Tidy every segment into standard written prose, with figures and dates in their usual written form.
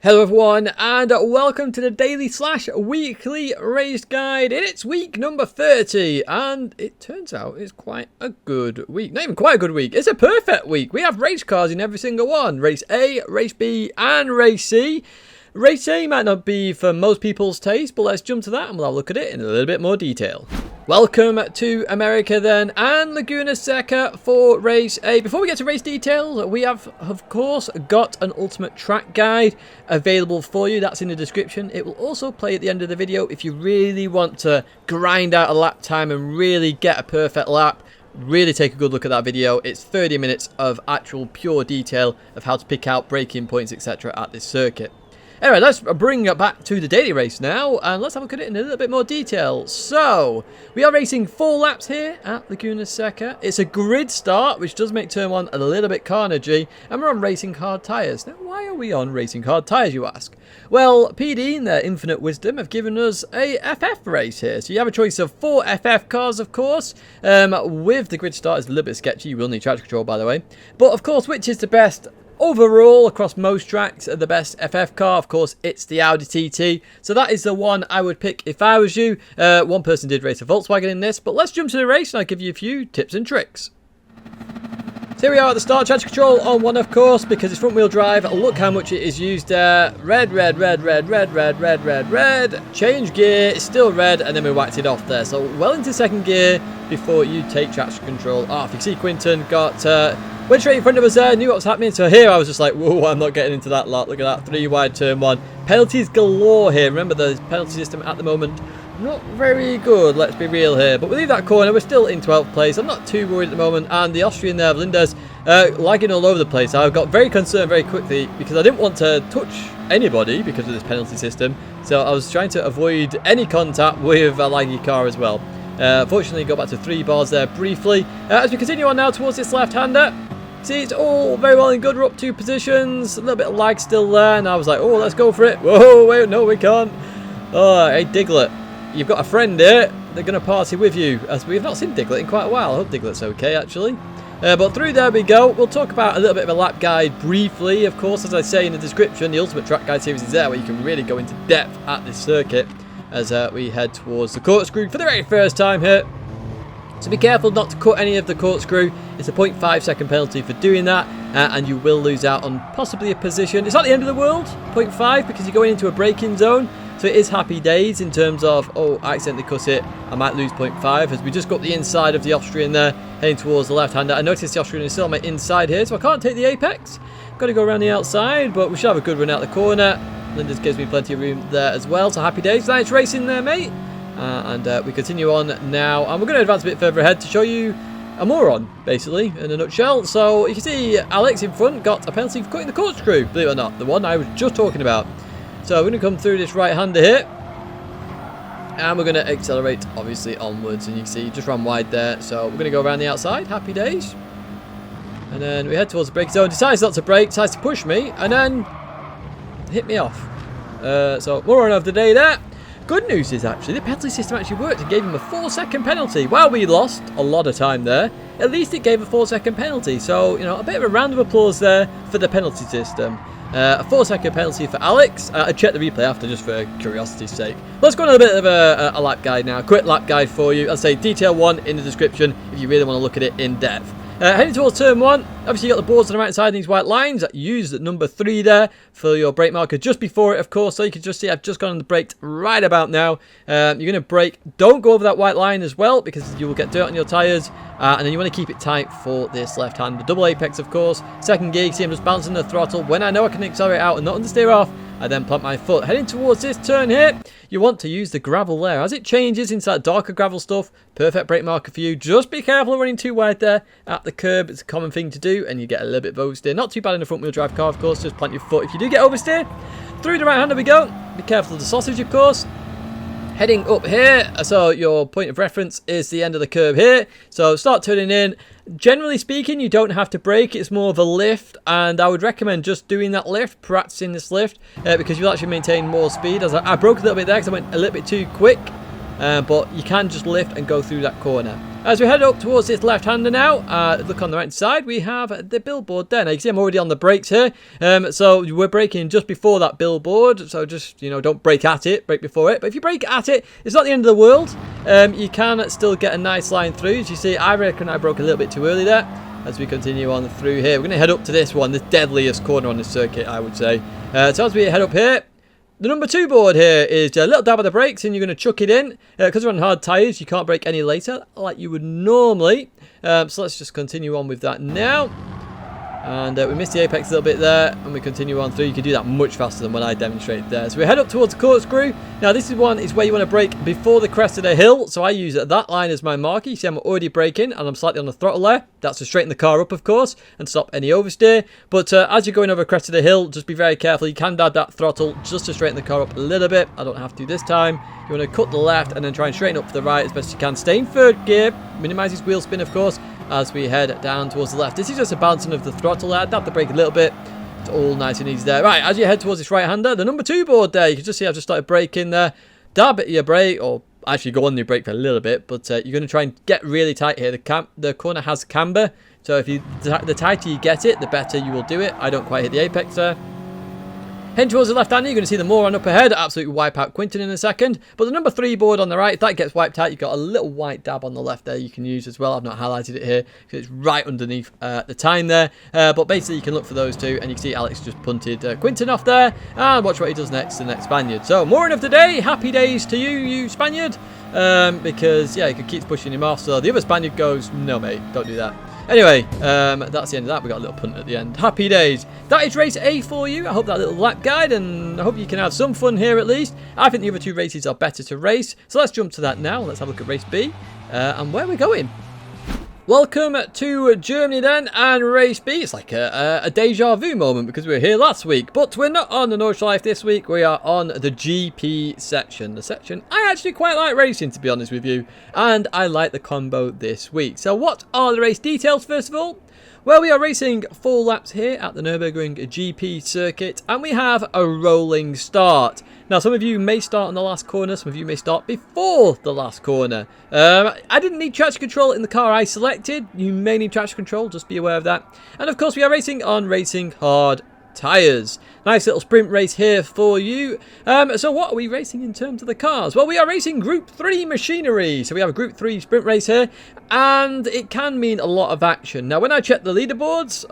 Hello everyone and welcome to the daily / weekly race guide. It's week number 30 and it turns out it's quite a good week. Not even quite a good week, it's a perfect week. We have race cars in every single one. Race A, Race B and Race C. Race A might not be for most people's taste, but let's jump to that and we'll have a look at it in a little bit more detail. Welcome to America then, and Laguna Seca for Race A. Before we get to race details, we have, of course, got an ultimate track guide available for you. That's in the description. It will also play at the end of the video if you really want to grind out a lap time and really get a perfect lap. Really take a good look at that video. It's 30 minutes of actual pure detail of how to pick out braking points, etc. at this circuit. Anyway, let's bring it back to the daily race now, and let's have a look at it in a little bit more detail. So, we are racing 4 laps here at Laguna Seca. It's a grid start, which does make turn 1 a little bit carnagey, and we're on racing hard tyres. Now, why are we on racing hard tyres, you ask? Well, PD, in their infinite wisdom, have given us a FF race here. So you have a choice of 4 FF cars, of course. With the grid start, it's a little bit sketchy. You will need traction control, by the way. But, of course, which is the best? Overall, across most tracks, the best FF car, of course, it's the Audi TT. So that is the one I would pick if I was you. One person did race a Volkswagen in this, but let's jump to the race and I'll give you a few tips and tricks. So here we are at the start, traction control on 1, of course, because it's front wheel drive. Look how much it is used there. Red, red, red, red, red, red, red, red, red. Change gear, it's still red, and then we whacked it off there. So well into second gear before you take traction control off. You see Quinton got... went straight in front of us there, knew what was happening, so here I was just like, whoa, I'm not getting into that lot. Look at that, 3 wide turn 1. Penalties galore here. Remember, the penalty system at the moment, not very good, let's be real here. But we leave that corner, we're still in 12th place. I'm not too worried at the moment, and the Austrian there, Lindes, lagging all over the place. I got very concerned very quickly because I didn't want to touch anybody because of this penalty system. So I was trying to avoid any contact with a laggy car as well. Fortunately, got back to 3 bars there briefly. As we continue on now towards this left-hander, see, it's all very well and good. We're up 2 positions. A little bit of lag still there. And I was like, oh, let's go for it. Whoa, wait, no, we can't. Oh, hey, Diglett. You've got a friend here. They're going to party with you. As we've not seen Diglett in quite a while. I hope Diglett's okay, actually. But through there we go. We'll talk about a little bit of a lap guide briefly. Of course, as I say in the description, the Ultimate Track Guide series is there where you can really go into depth at this circuit as we head towards the corkscrew for the very first time here. So be careful not to cut any of the corkscrew. It's a 0.5 second penalty for doing that, and you will lose out on possibly a position. It's not the end of the world, 0.5, because you're going into a braking zone. So it is happy days in terms of, oh, I accidentally cut it, I might lose 0.5, as we just got the inside of the Austrian there, heading towards the left-hander. I noticed the Austrian is still on my inside here, so I can't take the apex. Got to go around the outside, but we should have a good run out the corner. Linda's gives me plenty of room there as well, so happy days. Nice racing there, mate. And we continue on now, and we're going to advance a bit further ahead to show you a Moron, basically, in a nutshell. So you can see Alex in front got a penalty for cutting the corkscrew, believe it or not, the one I was just talking about. So we're going to come through this right-hander here, and we're going to accelerate, obviously, onwards, and you can see just ran wide there. So we're going to go around the outside, happy days. And then we head towards the brake zone, decides not to brake, decides to push me, and then hit me off. So Moron of the day there. Good news is actually the penalty system actually worked and gave him a 4-second penalty. While we lost a lot of time there, at least it gave a 4-second penalty. So, you know, a bit of a round of applause there for the penalty system. A 4-second penalty for Alex. I checked the replay after just for curiosity's sake. Let's go on a bit of a lap guide now. Quick lap guide for you. I'll say detail 1 in the description if you really want to look at it in depth. Heading towards turn 1, obviously you got the boards on the right side and these white lines. Use the number 3 there for your brake marker just before it, of course, so you can just see I've just gone on the brake right about now. You're going to brake, don't go over that white line as well because you will get dirt on your tyres, and then you want to keep it tight for this left hand. The double apex, of course. Second gear, you see I'm just bouncing the throttle. When I know I can accelerate out and not understeer off, I then plant my foot. Heading towards this turn here, you want to use the gravel there. As it changes into that darker gravel stuff, perfect brake marker for you. Just be careful of running too wide there at the curb. It's a common thing to do, and you get a little bit of oversteer. Not too bad in a front-wheel drive car, of course. Just plant your foot if you do get oversteer. Through the right-hander we go. Be careful of the sausage, of course. Heading up here, so your point of reference is the end of the curve here. So start turning in. Generally speaking, you don't have to brake. It's more of a lift, and I would recommend just doing that lift, practicing this lift, because you'll actually maintain more speed. As I broke a little bit there because I went a little bit too quick. but you can just lift and go through that corner. As we head up towards this left-hander now, look on the right side, we have the billboard there. Now you can see I'm already on the brakes here, so we're braking just before that billboard, so just, you know, don't brake at it, brake before it. But if you brake at it, it's not the end of the world. You can still get a nice line through. As you see, I reckon I broke a little bit too early there. As we continue on through here, we're going to head up to this one, the deadliest corner on the circuit, I would say. So as we head up here, the number 2 board here is a little dab of the brakes, and you're going to chuck it in. Because we're on hard tyres, you can't brake any later like you would normally. So let's just continue on with that now. And we missed the apex a little bit there, and we continue on through. You can do that much faster than when I demonstrated there. So we head up towards the corkscrew. Now this is where you want to brake before the crest of the hill. So I use that line as my marker. You see I'm already braking, and I'm slightly on the throttle there. That's to straighten the car up, of course, and stop any oversteer. But as you're going over the crest of the hill, just be very careful. You can add that throttle just to straighten the car up a little bit. I don't have to this time. You want to cut the left and then try and straighten up to the right as best as you can. Stay in 3rd gear. Minimize wheel spin, of course, as we head down towards the left. This is just a balancing of the throttle there. Dab the brake a little bit. It's all nice and easy there. Right, as you head towards this right-hander, the number 2 board there, you can just see I've just started braking there. Dab at your brake, or actually go on your brake for a little bit, but you're going to try and get really tight here. The corner has camber, so if the tighter you get it, the better you will do it. I don't quite hit the apex there. Heading towards the left-hander, you're going to see the Moron up ahead. Absolutely wipe out Quinton in a second. But the number 3 board on the right, if that gets wiped out, you've got a little white dab on the left there you can use as well. I've not highlighted it here because it's right underneath the time there. But basically, you can look for those two. And you can see Alex just punted Quinton off there. And watch what he does next, the next Spaniard. So, Moron of the day. Happy days to you Spaniard. Because, yeah, he keeps pushing him off. So the other Spaniard goes, no, mate, don't do that. Anyway, that's the end of that. We got a little punt at the end. Happy days. That is race A for you. I hope that little lap guide, and I hope you can have some fun here at least. I think the other 2 races are better to race. So let's jump to that now. Let's have a look at race B and where we're going. Welcome to Germany then, and race B. It's like a deja vu moment because we were here last week, but we're not on the Nordschleife this week. We are on the GP section, the section I actually quite like racing, to be honest with you, and I like the combo this week. So what are the race details first of all? Well, we are racing 4 laps here at the Nurburgring GP circuit, and we have a rolling start. Now, some of you may start on the last corner, some of you may start before the last corner. I didn't need traction control in the car I selected. You may need traction control, just be aware of that. And of course, we are racing on racing hard tyres. Nice little sprint race here for you. So what are we racing in terms of the cars? Well, we are racing Group 3 machinery. So we have a Group 3 sprint race here, and it can mean a lot of action. Now, when I checked the leaderboards,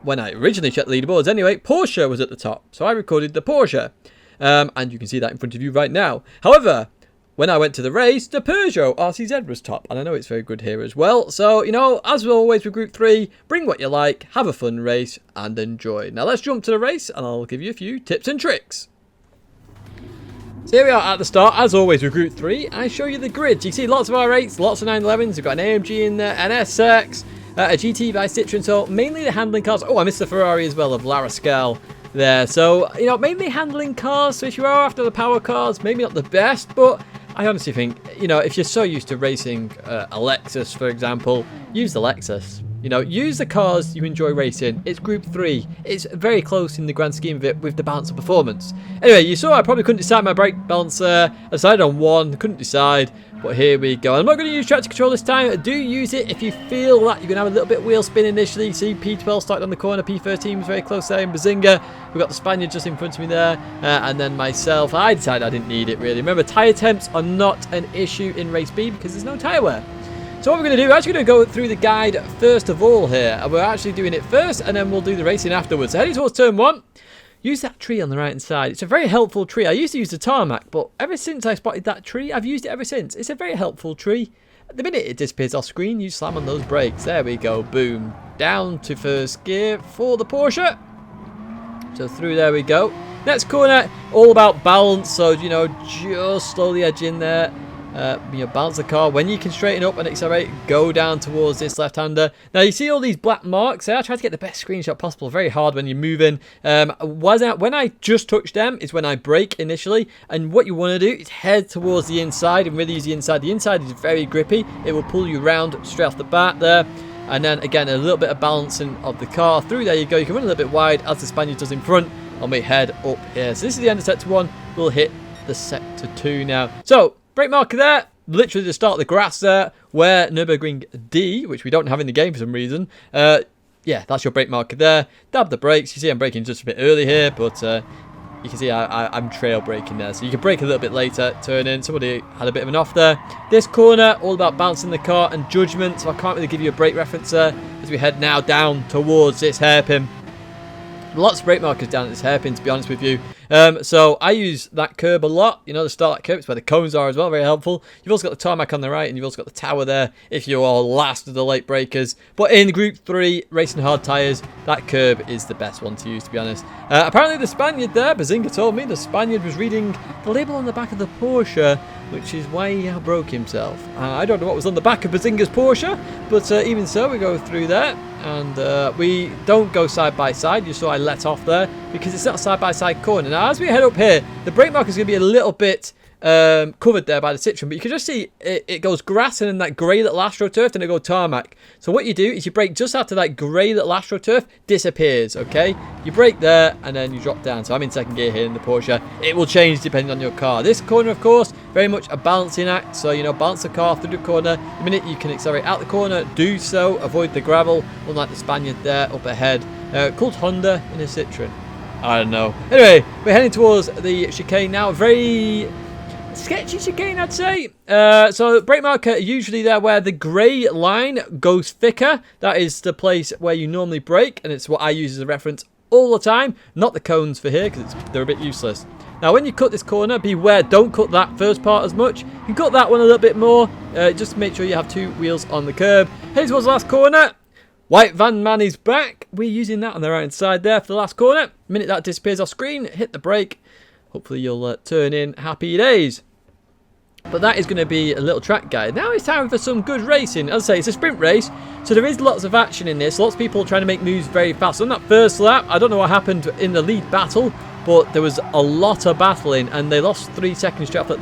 when I originally checked the leaderboards anyway, Porsche was at the top. So I recorded the Porsche. And you can see that in front of you right now. However, when I went to the race, the Peugeot RCZ was top. And I know it's very good here as well. So, you know, as always with Group 3, bring what you like, have a fun race, and enjoy. Now, let's jump to the race, and I'll give you a few tips and tricks. So here we are at the start, as always with Group 3. I show you the grid. You see lots of R8s, lots of 911s. We've got an AMG in there, an SX, a GT by Citroen. So, mainly the handling cars. Oh, I missed the Ferrari as well of La Rascal there. So, you know, mainly handling cars. So if you are after the power cars, maybe not the best, but I honestly think, you know, if you're so used to racing a Lexus, for example, use the Lexus. You know, use the cars you enjoy racing. It's Group 3. It's very close in the grand scheme of it with the balance of performance. Anyway, you saw I probably couldn't decide my brake balance there. I decided on 1, couldn't decide. But here we go. I'm not going to use traction control this time. Do use it if you feel that you're going to have a little bit of wheel spin initially. You see P12 started on the corner. P13 was very close there in Bazinga. We've got the Spaniard just in front of me there. And then myself. I decided I didn't need it really. Remember, tyre temps are not an issue in race B because there's no tyre wear. So what we're going to do, we're actually going to go through the guide first of all here. And we're actually doing it first and then we'll do the racing afterwards. So heading towards turn 1. Use that tree on the right hand side. It's a very helpful tree. I used to use the tarmac, but ever since I spotted that tree, I've used it ever since. It's a very helpful tree. The minute it disappears off screen, you slam on those brakes. There we go. Boom. Down to first gear for the Porsche. So through there we go. Next corner, all about balance. So, you know, just slowly edge in there. You know, balance the car. When you can straighten up and accelerate, go down towards this left-hander. Now, you see all these black marks there? I tried to get the best screenshot possible. Very hard when you're moving. When I just touch them is when I brake initially. And what you want to do is head towards the inside and really use the inside. The inside is very grippy. It will pull you around straight off the bat there. And then, again, a little bit of balancing of the car. Through there you go. You can run a little bit wide as the Spaniard does in front. And we head up here. So this is the end of Sector 1. We'll hit the Sector 2 now. So, brake marker there. Literally the start of the grass there, where Nurburgring D, which we don't have in the game for some reason. Yeah, that's your brake marker there. Dab the brakes. You see I'm braking just a bit early here, but you can see I'm trail braking there. So you can brake a little bit later, turn in. Somebody had a bit of an off there. This corner, all about balancing the car and judgment. So I can't really give you a brake reference there as we head now down towards this hairpin. Lots of brake markers down at this hairpin, to be honest with you. So I use that curb a lot. You know, the start that curb, it's where the cones are as well, very helpful. You've also got the tarmac on the right, and you've also got the tower there if you are last of the late breakers. But in Group 3, racing hard tyres, that curb is the best one to use, to be honest. Apparently the Spaniard there, Bazinga told me, the Spaniard was reading the label on the back of the Porsche, which is why he broke himself. I don't know what was on the back of Bazinga's Porsche, but even so, we go through there. And we don't go side by side. You saw I let off there because it's not a side by side corner. Now, as we head up here, the brake marker is going to be a little bit covered there by the Citroen, but you can just see it goes grass and then that grey little AstroTurf, then it goes tarmac. So what you do is you brake just after that grey little AstroTurf disappears, okay? You brake there and then you drop down. So I'm in second gear here in the Porsche. It will change depending on your car. This corner, of course, very much a balancing act. So, you know, balance the car through the corner. The minute you can accelerate out the corner, do so. Avoid the gravel, unlike the Spaniard there up ahead. Called Honda in a Citroen. I don't know. Anyway, we're heading towards the chicane now. Very sketchy chicane, I'd say. So brake marker usually there where the grey line goes thicker. That is the place where you normally brake, and it's what I use as a reference all the time. Not the cones for here because they're a bit useless. Now when you cut this corner, beware, don't cut that first part as much. You can cut that one a little bit more. Just make sure you have two wheels on the curb. Here's towards the last corner. White van man is back. We're using that on the right hand side there for the last corner. The minute that disappears off screen, hit the brake. Hopefully you'll turn in happy days. But that is going to be a little track guide. Now it's time for some good racing. As I say, it's a sprint race, so there is lots of action in this. Lots of people trying to make moves very fast. On that first lap, I don't know what happened in the lead battle, but there was a lot of battling, and they lost 3 seconds straight off at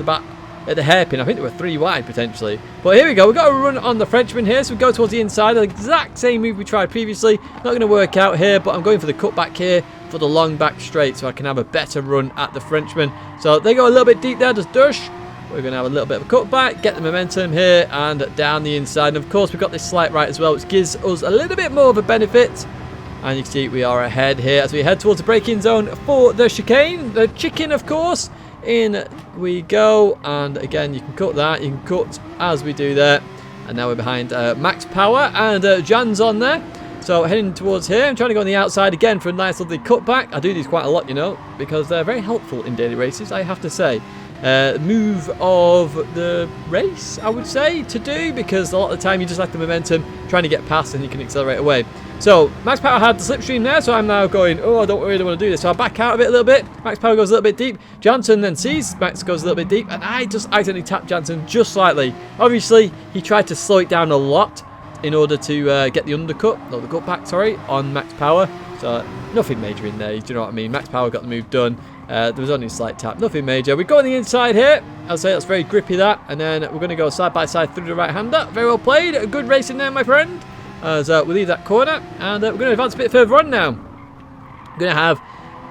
the hairpin. I think they were 3 wide potentially. But here we go. We've got a run on the Frenchman here, so we go towards the inside. The exact same move we tried previously. Not going to work out here, but I'm going for the cutback here for the long back straight, so I can have a better run at the Frenchman. So they go a little bit deep there, just dush. We're going to have a little bit of a cutback, get the momentum here and down the inside. And of course, we've got this slight right as well, which gives us a little bit more of a benefit. And you can see we are ahead here as we head towards the braking zone for the chicane. The chicken, of course. In we go. And again, you can cut that. You can cut as we do there. And now we're behind Max Power. And Jan's on there. So heading towards here. I'm trying to go on the outside again for a nice lovely cutback. I do these quite a lot, you know, because they're very helpful in daily races, I have to say. Move of the race, I would say, to do, because a lot of the time you just lack the momentum trying to get past and you can accelerate away. So Max Power had the slipstream there, so I'm now going, oh, I don't really want to do this, so I back out of it a little bit. Max Power goes a little bit deep. Jansen then sees Max goes a little bit deep, and I just accidentally tapped Jansen just slightly. Obviously he tried to slow it down a lot in order to get the undercut, no, the cutback, sorry, on Max Power. So nothing major in there, do you know what I mean? Max Power got the move done. There was only a slight tap, nothing major. We go on the inside here. I'll say that's very grippy, that. And then we're going to go side by side through the right-hander. Very well played. A good racing there, my friend. As we leave that corner. And we're going to advance a bit further on now. We're going to have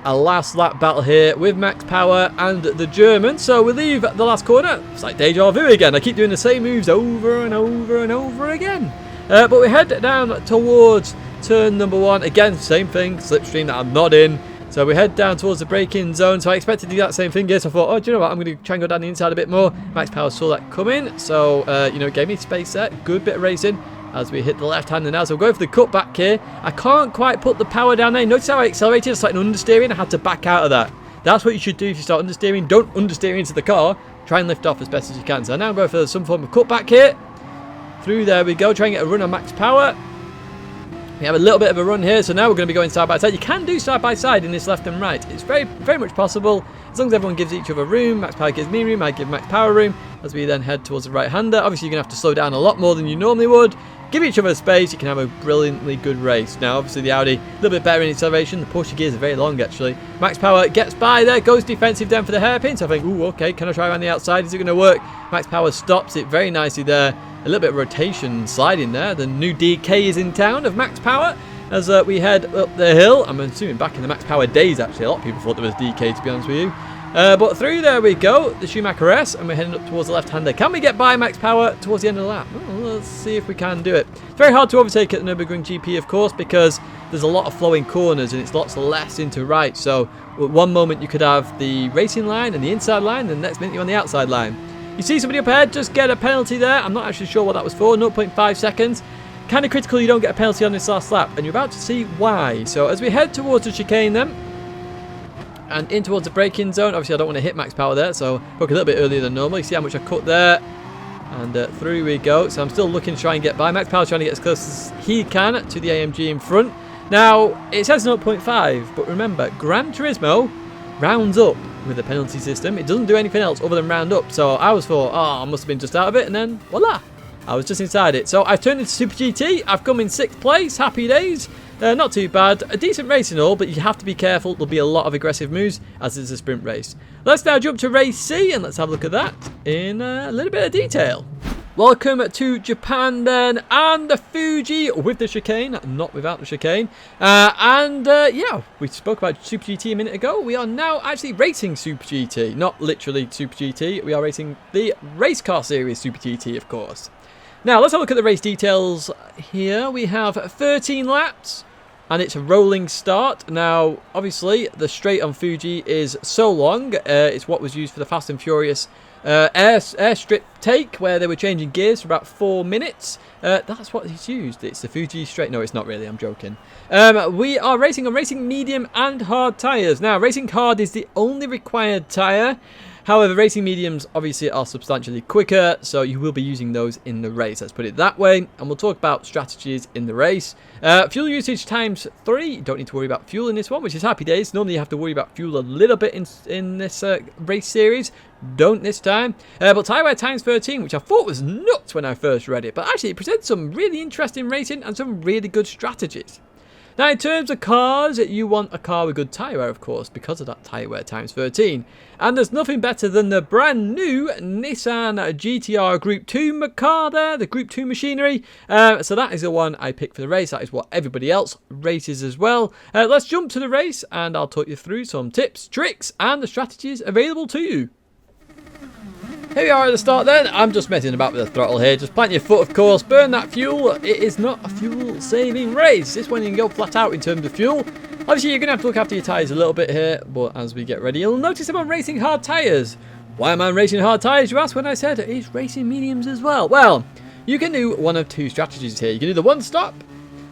a last lap battle here with Max Power and the German. So we leave the last corner. It's like deja vu again. I keep doing the same moves over and over and over again. But we head down towards turn number 1. Again, same thing. Slipstream that I'm not in. So we head down towards the braking zone. So I expected to do that same thing here. So I thought, oh, do you know what? I'm going to try and go down the inside a bit more. Max Power saw that coming. So, you know, it gave me space there. Good bit of racing as we hit the left-hander now. So we're going for the cutback here. I can't quite put the power down there. Notice how I accelerated? It's like an understeering. I had to back out of that. That's what you should do if you start understeering. Don't understeer into the car. Try and lift off as best as you can. So now I'm going for some form of cutback here. Through there we go. Try and get a run on Max Power. We have a little bit of a run here, so now we're going to be going side by side. You can do side by side in this left and right. It's very, very much possible, as long as everyone gives each other room. Max Power gives me room, I give Max Power room, as we then head towards the right-hander. Obviously, you're going to have to slow down a lot more than you normally would. Give each other space, you can have a brilliantly good race. Now, obviously, the Audi, a little bit better in acceleration. The Porsche gears are very long, actually. Max Power gets by there, goes defensive then for the hairpin. So I think, ooh, okay, can I try around the outside? Is it going to work? Max Power stops it very nicely there. A little bit of rotation sliding there. The new DK is in town of Max Power. As we head up the hill, I'm assuming back in the Max Power days, actually. A lot of people thought there was DK, to be honest with you. But through there we go, the Schumacher S, and we're heading up towards the left-hander. Can we get by max power towards the end of the lap? Well, let's see if we can do it. It's very hard to overtake at the Nurburgring GP, of course, because there's a lot of flowing corners and it's lots less into right. So at one moment you could have the racing line and the inside line, and the next minute you're on the outside line. You see somebody up ahead, just get a penalty there. I'm not actually sure what that was for, 0.5 seconds. Kind of critical you don't get a penalty on this last lap, and you're about to see why. So as we head towards the chicane then, and in towards the braking zone, obviously I don't want to hit max power there, so broke a little bit earlier than normal. You see how much I cut there, and through we go. So I'm still looking to try and get by. Max power trying to get as close as he can to the AMG in front. Now, it says 0.5, but remember, Gran Turismo rounds up with the penalty system. It doesn't do anything else other than round up. So I was thought, oh, I must have been just out of it, and then voila, I was just inside it. So I've turned into Super GT. I've come in 6th place. Happy days. Not too bad. A decent race and all, but you have to be careful. There'll be a lot of aggressive moves as it's a sprint race. Let's now jump to race C, and let's have a look at that in a little bit of detail. Welcome to Japan then, and the Fuji with the chicane, not without the chicane. Yeah, we spoke about Super GT a minute ago. We are now actually racing Super GT, not literally Super GT. We are racing the race car series Super GT, of course. Now, let's have a look at the race details here. We have 13 laps, and it's a rolling start. Now, obviously, the straight on Fuji is so long. It's what was used for the Fast and Furious airstrip take, where they were changing gears for about 4 minutes. That's what he's used. It's the Fuji straight. No, it's not really. I'm joking. We are racing on racing medium and hard tyres. Now, racing hard is the only required tyre. However, racing mediums obviously are substantially quicker, so you will be using those in the race. Let's put it that way. And we'll talk about strategies in the race. Fuel usage times 3. Don't need to worry about fuel in this one, which is happy days. Normally you have to worry about fuel a little bit in this race series. Don't this time. But tyre wear times 13, which I thought was nuts when I first read it. But actually it presents some really interesting racing and some really good strategies. Now, in terms of cars, you want a car with good tyre wear, of course, because of that tyre wear times 13. And there's nothing better than the brand new Nissan GTR Group 2 car there, the Group 2 machinery. So that is the one I picked for the race. That is what everybody else races as well. Let's jump to the race, and I'll talk you through some tips, tricks, and the strategies available to you. Here we are at the start then. I'm just messing about with the throttle here. Just plant your foot, of course. Burn that fuel. It is not a fuel-saving race. This one you can go flat out in terms of fuel. Obviously, you're going to have to look after your tyres a little bit here. But as we get ready, you'll notice I'm racing hard tyres. Why am I racing hard tyres, you ask, when I said it's racing mediums as well? Well, you can do one of two strategies here. You can do the one-stop,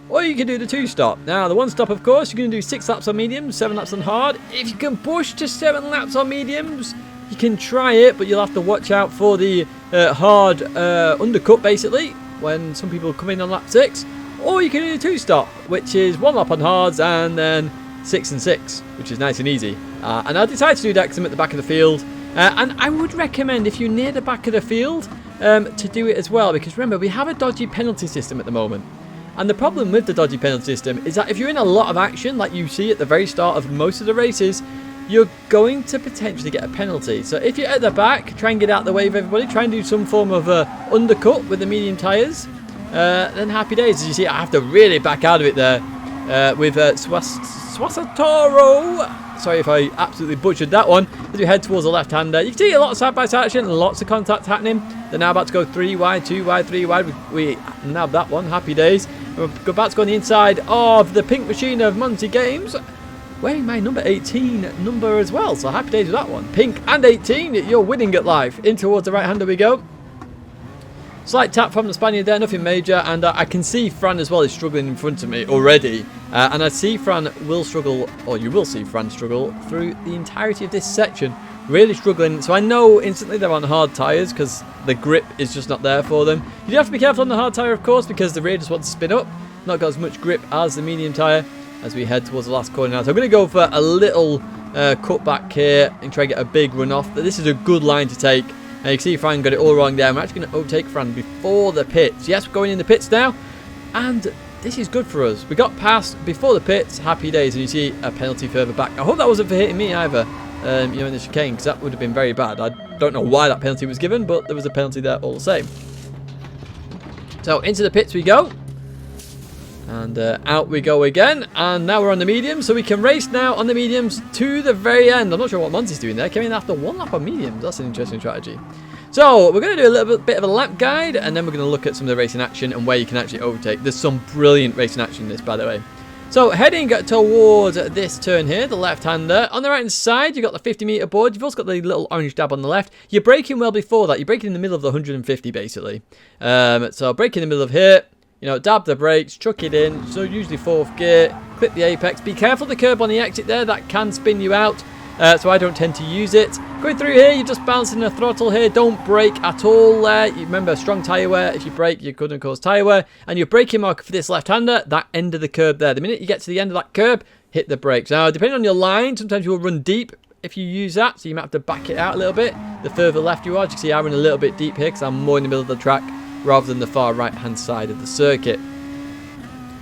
or you can do the two-stop. Now, the one-stop, of course, you're going to do 6 laps on mediums, 7 laps on hard. If you can push to 7 laps on mediums, you can try it, but you'll have to watch out for the hard undercut, basically, when some people come in on lap 6. Or you can do the two-stop, which is 1 lap on hards and then 6 and 6, which is nice and easy. And I decided to do that because I'm at the back of the field. And I would recommend, if you're near the back of the field, to do it as well. Because remember, we have a dodgy penalty system at the moment. And the problem with the dodgy penalty system is that if you're in a lot of action, like you see at the very start of most of the races, you're going to potentially get a penalty. So if you're at the back, try and get out the way of everybody. Try and do some form of undercut with the medium tyres. Then happy days. As you see, I have to really back out of it there with Swasatoro. Sorry if I absolutely butchered that one. As we head towards the left-hander, you can see a lot of side-by-side action, lots of contact happening. They're now about to go 3 wide, 2 wide, 3 wide. We nabbed that one. Happy days. We're about to go on the inside of the pink machine of Monty Games, wearing my number 18 number as well. So happy days with that one. Pink and 18, you're winning at life. In towards the right-hander we go. Slight tap from the Spaniard there, nothing major. And I can see Fran as well is struggling in front of me already. And I see Fran will struggle, or you will see Fran struggle through the entirety of this section. Really struggling. So I know instantly they're on hard tyres because the grip is just not there for them. You do have to be careful on the hard tyre, of course, because the rear just wants to spin up. Not got as much grip as the medium tyre. As we head towards the last corner now. So I'm going to go for a little cut back here and try and get a big run off. But this is a good line to take. And you can see Fran got it all wrong there. I'm actually going to overtake Fran before the pits. Yes, we're going in the pits now. And this is good for us. We got past before the pits. Happy days. And you see a penalty further back. I hope that wasn't for hitting me either. In the chicane, because that would have been very bad. I don't know why that penalty was given, but there was a penalty there all the same. So into the pits we go. And out we go again. And now we're on the mediums. So we can race now on the mediums to the very end. I'm not sure what Monty's doing there. Came in after 1 lap on mediums. That's an interesting strategy. So we're going to do a little bit of a lap guide. And then we're going to look at some of the racing action and where you can actually overtake. There's some brilliant racing action in this, by the way. So heading towards this turn here, the left-hander. On the right-hand side, you've got the 50-meter board. You've also got the little orange dab on the left. You're braking well before that. You're braking in the middle of the 150, basically. So braking in the middle of here. You know, dab the brakes, chuck it in. So usually 4th gear. Clip the apex. Be careful of the curb on the exit there. That can spin you out. So I don't tend to use it. Going through here, you're just balancing the throttle here. Don't brake at all there. You remember, strong tyre wear. If you brake, you couldn't cause tyre wear. And your braking marker for this left-hander, that end of the curb there. The minute you get to the end of that curb, hit the brakes. Now, depending on your line, sometimes you will run deep if you use that. So you might have to back it out a little bit. The further left you are, as you can see, I run a little bit deep here because I'm more in the middle of the track rather than the far right-hand side of the circuit.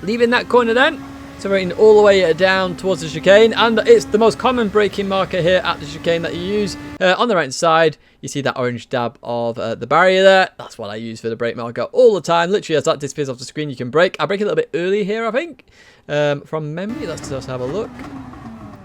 Leaving that corner then. So we're in all the way down towards the chicane, and it's the most common braking marker here at the chicane that you use. On the right side, you see that orange dab of the barrier there. That's what I use for the brake marker all the time. Literally, as that disappears off the screen, you can brake. I brake a little bit early here, I think, from memory. Let's just have a look.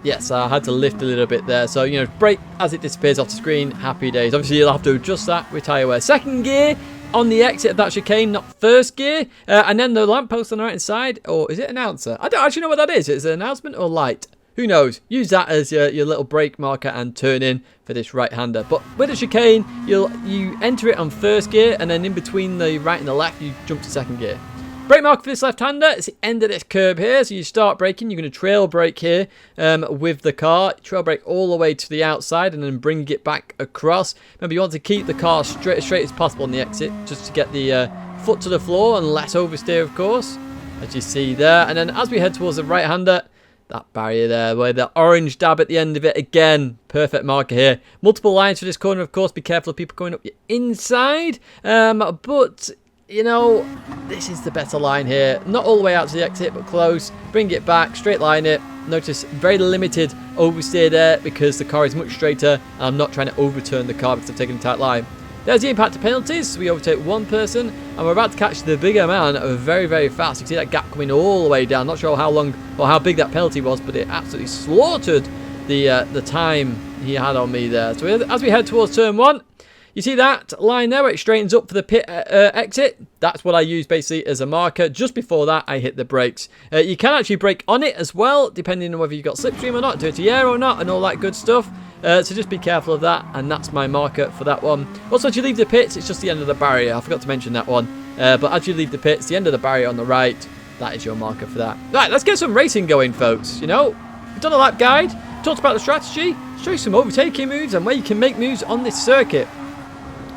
Yes, I had to lift a little bit there. So, you know, brake as it disappears off the screen. Happy days. Obviously, you'll have to adjust that with tyre wear. 2nd gear. On the exit of that chicane, not 1st gear. And then the lamppost on the right-hand side. Or is it announcer? I don't actually know what that is. Is it an announcement or light? Who knows? Use that as your little brake marker and turn in for this right-hander. But with a chicane, you enter it on 1st gear. And then in between the right and the left, you jump to 2nd gear. Brake marker for this left-hander, it's the end of this curb here. So you start braking, you're going to trail brake here with the car. Trail brake all the way to the outside and then bring it back across. Remember, you want to keep the car straight as possible on the exit, just to get the foot to the floor and less oversteer, of course, as you see there. And then as we head towards the right-hander, that barrier there, where the orange dab at the end of it, again, perfect marker here. Multiple lines for this corner, of course. Be careful of people going up your inside. But you know, this is the better line here. Not all the way out to the exit, but close. Bring it back, straight line it. Notice very limited oversteer there because the car is much straighter. And I'm not trying to overturn the car because I've taken a tight line. There's the impact of penalties. We overtake one person, and we're about to catch the bigger man very, very fast. You can see that gap coming all the way down. Not sure how long or how big that penalty was, but it absolutely slaughtered the time he had on me there. So as we head towards turn 1, you see that line there where it straightens up for the pit exit? That's what I use basically as a marker. Just before that, I hit the brakes. You can actually brake on it as well, depending on whether you've got slipstream or not, dirty air or not, and all that good stuff. So just be careful of that, and that's my marker for that one. Also, as you leave the pits, it's just the end of the barrier. I forgot to mention that one. But as you leave the pits, the end of the barrier on the right, that is your marker for that. Right, let's get some racing going, folks. You know, we've done a lap guide, talked about the strategy, show you some overtaking moves and where you can make moves on this circuit.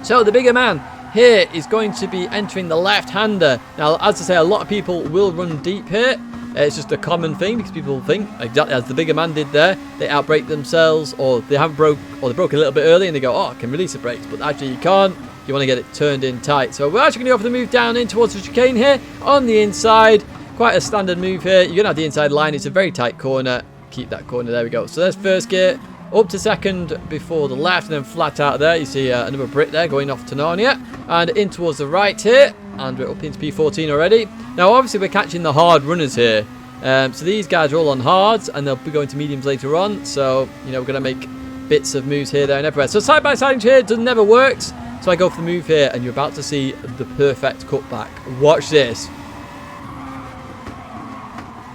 So the bigger man here is going to be entering the left-hander. Now, as I say, a lot of people will run deep here. It's just a common thing because people think, exactly as the bigger man did there, they outbrake themselves, or they broke a little bit early and they go, oh, I can release the brakes, but actually you can't. You want to get it turned in tight. So we're actually going to go for the move down in towards the chicane here on the inside. Quite a standard move here. You're going to have the inside line. It's a very tight corner. Keep that corner. There we go. So there's 1st gear. Up to 2nd before the left, and then flat out there. You see another Brit there going off to Narnia. And in towards the right here. And we're up into P14 already. Now, obviously, we're catching the hard runners here. So these guys are all on hards, and they'll be going to mediums later on. So, you know, we're going to make bits of moves here, there, and everywhere. So side-by-side here never works. So I go for the move here, and you're about to see the perfect cutback. Watch this.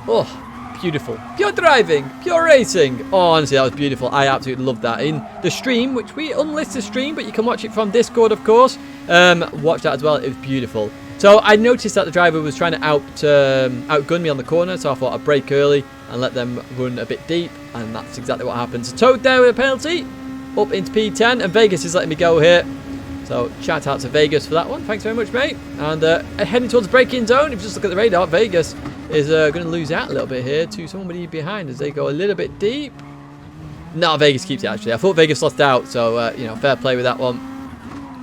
Oh. Beautiful. Pure driving. Pure racing. Oh, honestly, that was beautiful. I absolutely loved that. In the stream, which we unlist the stream, but you can watch it from Discord, of course. Watch that as well. It was beautiful. So I noticed that the driver was trying to outgun me on the corner, so I thought I'd brake early and let them run a bit deep, and that's exactly what happened. So Toad there with a penalty. Up into P10, and Vegas is letting me go here. So shout out to Vegas for that one. Thanks very much, mate. And heading towards the braking zone. If you just look at the radar, Vegas is going to lose out a little bit here to somebody behind as they go a little bit deep. No, Vegas keeps it, actually. I thought Vegas lost out, so, you know, fair play with that one.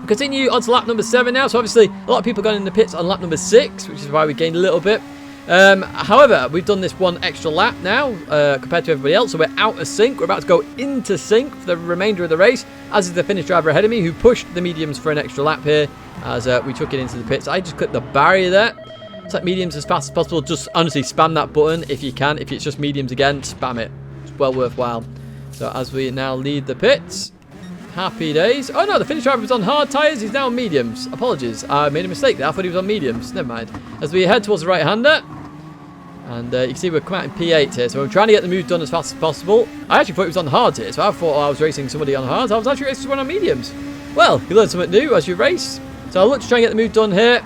Continue on to lap number 7 now. So, obviously, a lot of people got in the pits on lap number 6, which is why we gained a little bit. However, we've done this one extra lap now compared to everybody else, so we're out of sync. We're about to go into sync for the remainder of the race, as is the Finnish driver ahead of me, who pushed the mediums for an extra lap here as we took it into the pits. I just clipped the barrier there. Set mediums as fast as possible. Just honestly spam that button if you can. If it's just mediums again, spam it. It's well worthwhile. So as we now lead the pits, happy days. Oh no, the finish driver was on hard tyres. He's now on mediums. Apologies, I made a mistake there. I thought he was on mediums. Never mind. As we head towards the right-hander, and you can see we're coming out in P8 here, so we're trying to get the move done as fast as possible. I actually thought he was on hard here, so I thought I was racing somebody on hard. I was actually racing someone on mediums. Well, you learn something new as you race. So I look to try and get the move done here.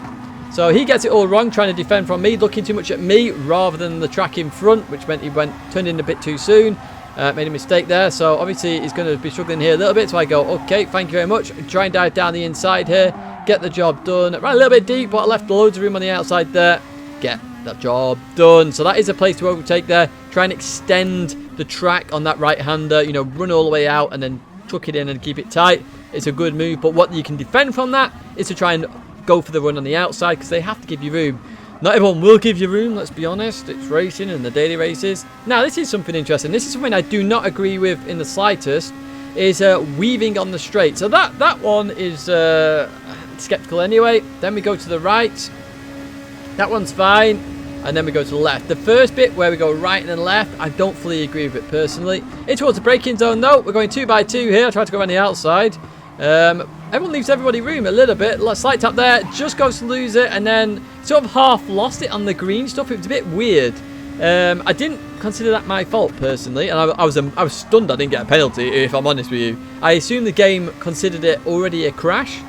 So he gets it all wrong, trying to defend from me, looking too much at me rather than the track in front, which meant he turned in a bit too soon. Made a mistake there, so obviously he's going to be struggling here a little bit. So I go, okay, thank you very much. Try and dive down the inside here, get the job done. Ran a little bit deep, but I left loads of room on the outside there. Get that job done. So that is a place to overtake there. Try and extend the track on that right-hander. You know, run all the way out and then tuck it in and keep it tight. It's a good move, but what you can defend from that is to try and go for the run on the outside because they have to give you room. Not everyone will give you room, let's be honest. It's racing and the daily races. Now, this is something interesting. This is something I do not agree with in the slightest, is weaving on the straight. So that one is skeptical anyway. Then we go to the right. That one's fine. And then we go to the left. The first bit where we go right and then left, I don't fully agree with it personally. In towards the braking zone though. We're going 2x2 here. I try to go around the outside. Everyone leaves everybody room a little bit. Slight tap there, just goes to lose it, and then sort of half lost it on the green stuff. It was a bit weird. I didn't consider that my fault personally, and I was stunned I didn't get a penalty, if I'm honest with you. I assume the game considered it already a crash,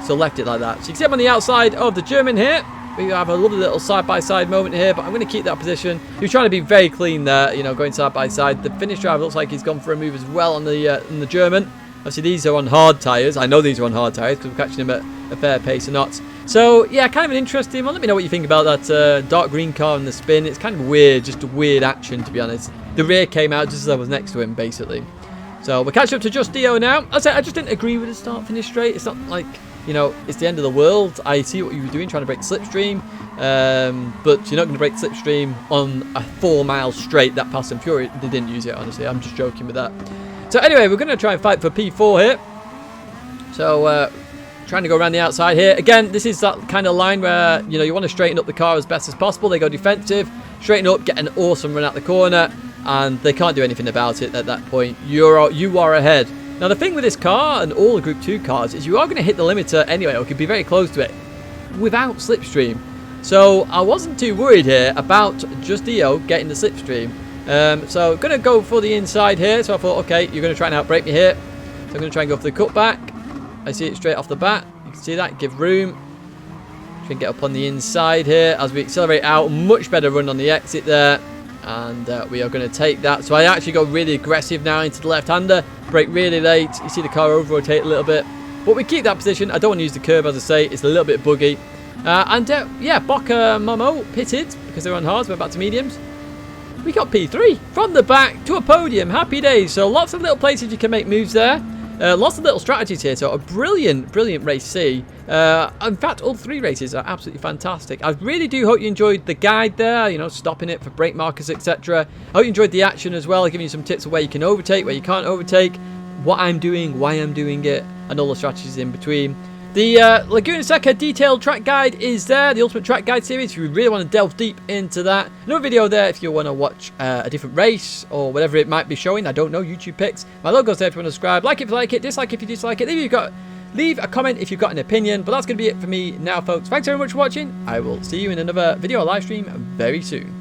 so left it like that. So you can see I'm on the outside of the German here. We have a lovely little side-by-side moment here, but I'm going to keep that position. He was trying to be very clean there, you know, going side-by-side. The finish driver looks like he's gone for a move as well on the German. Obviously, these are on hard tyres. I know these are on hard tyres because we're catching them at a fair pace or not. So, yeah, kind of an interesting one. Let me know what you think about that dark green car and the spin. It's kind of weird, just a weird action, to be honest. The rear came out just as I was next to him, basically. So, we're catching up to Just Dio now. I just didn't agree with the start-finish straight. It's not like, you know, it's the end of the world. I see what you were doing, trying to break slipstream. But you're not going to break slipstream on a 4-mile straight that Fast and Fury. They didn't use it, honestly. I'm just joking with that. So anyway, we're going to try and fight for P4 here. So trying to go around the outside here. Again, this is that kind of line where, you know, you want to straighten up the car as best as possible. They go defensive, straighten up, get an awesome run out the corner, and they can't do anything about it at that point. You are ahead. Now, the thing with this car and all the Group 2 cars is you are going to hit the limiter anyway, or could be very close to it, without slipstream. So I wasn't too worried here about Just Dio getting the slipstream. So going to go for the inside here. So I thought, okay, you're going to try and outbrake me here. So I'm going to try and go for the cutback. I see it straight off the bat. You can see that. Give room. Try and get up on the inside here as we accelerate out. Much better run on the exit there. And we are going to take that. So I actually go really aggressive now into the left-hander. Brake really late. You see the car over-rotate a little bit. But we keep that position. I don't want to use the curb, as I say. It's a little bit buggy. Yeah, Boca Momo pitted because they're on hards. Went back to mediums. We got P3 from the back to a podium. Happy days. So lots of little places you can make moves there. Lots of little strategies here. So a brilliant race C. In fact, all 3 races are absolutely fantastic. I really do hope you enjoyed the guide there. You know, stopping it for brake markers, etc. I hope you enjoyed the action as well. Giving you some tips of where you can overtake, where you can't overtake, what I'm doing, why I'm doing it, and all the strategies in between. The Laguna Seca detailed track guide is there, the Ultimate Track Guide series, if you really want to delve deep into that. Another video there if you want to watch a different race or whatever it might be showing. I don't know, YouTube picks. My logo's there if you want to subscribe. Like if you like it, dislike if you dislike it. Leave a comment if you've got an opinion. But that's going to be it for me now, folks. Thanks very much for watching. I will see you in another video or live stream very soon.